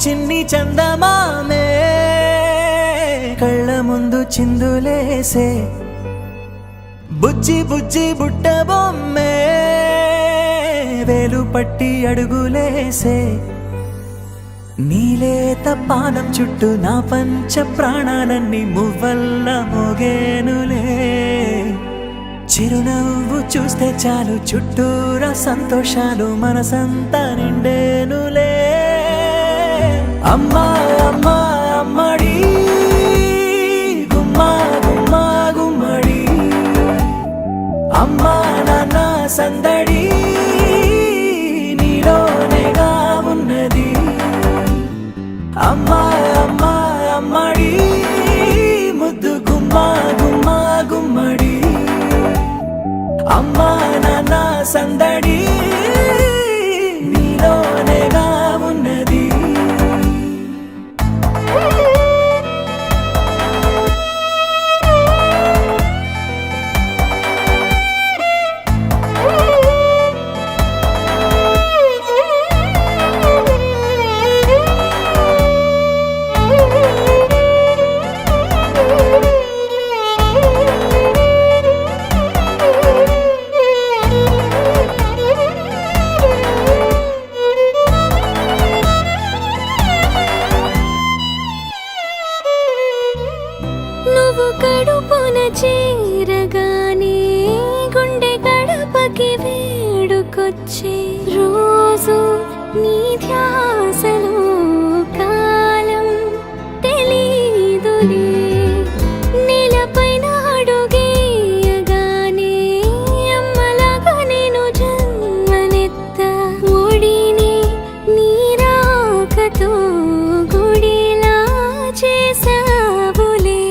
చిన్ని చందమామే కళ్ళ ముందు చిందులేసే బుజ్జి బుజ్జి బుట్ట బొమ్మే వేలు పట్టి అడుగులేసే నీలేత పానం చుట్టూ నా పంచ ప్రాణాలన్నీ మువ్వల్ల మోగేనులే చిరునవ్వు చూస్తే చాలు చుట్టూరా సంతోషాలు మనసంతా నిండేనులే అమ్మా అమ్మా అమ్మడి గుమ్మా గుమ్మా గుమ్మడి అమ్మా నాన్న సందడి నీలోనేగా ఉన్నది అమ్మా అమ్మా అమ్మడి ముద్దు గుమ్మా గుమ్మా గుమ్మడి అమ్మా నాన్న సందడి నీలోనేగా ఉన్నది నువ్వు కడుపున చేరగానే గుండె గడపకి వేడుకొచ్చే రోజు నీ ధ్యాసలో కాలం తెలీదులే నేలపైన అడుగేయగానే అమ్మలాగా నేను జన్మనెత్త ఒడిని నీ రాకతో గుడిలా చేసావులే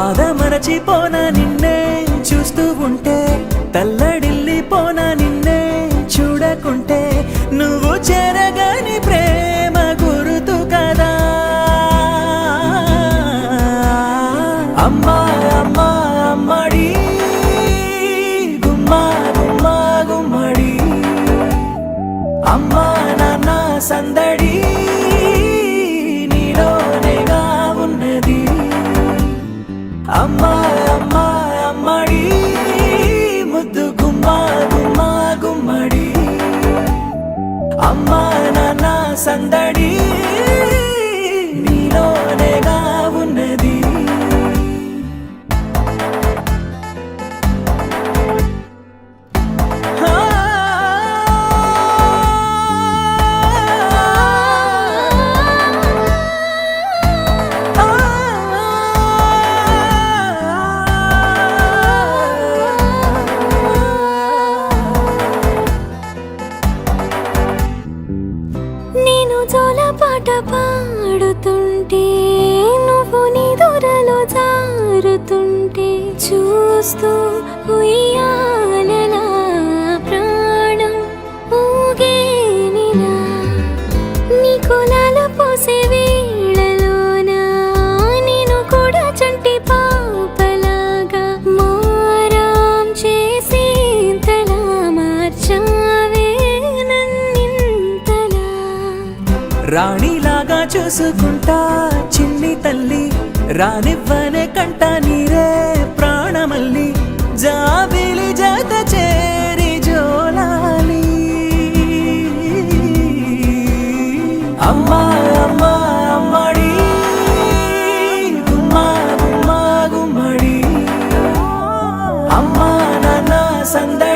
ఆదమరచిపోనా నిన్నే చూస్తూ ఉంటే తల్లడిల్లిపోనా నిన్నే చూడకుంటే నువ్వు చెరగని ప్రేమ గురుతు కదా అమ్మా అమ్మా అమ్మడి గుమ్మా గుమ్మా గుమ్మడి అమ్మా నాన్న సందడి నీలోనేగా ఉన్నది అమ్మా అమ్మా అమ్మడి ముద్దు గుమ్మా గుమ్మా గుమ్మడి అమ్మా నాన్న సందడి నీలోనేగా ఉన్నది నేను జోలపాట పాడుతుంటే నువ్వు నీ దూరలో జారుతుంటే చూస్తూ ఉయ్యాలలా ప్రాణం ఊగేనిలా నీ కులాల పోసే వేళలోన నేను కూడా చంటి పాపలాగా మారాం చేసేంతలా మార్చావే నన్నింతలా రాణిలాగా చూసుకుంటా చిన్ని తల్లి రానివ్వనే కంట నీరే ప్రాణమల్లి జాబిలి జత చేరి జోలాలి అమ్మా అమ్మా అమ్మడి గుమ్మా గుమ్మా గుమ్మడి అమ్మా నాన్న సందడి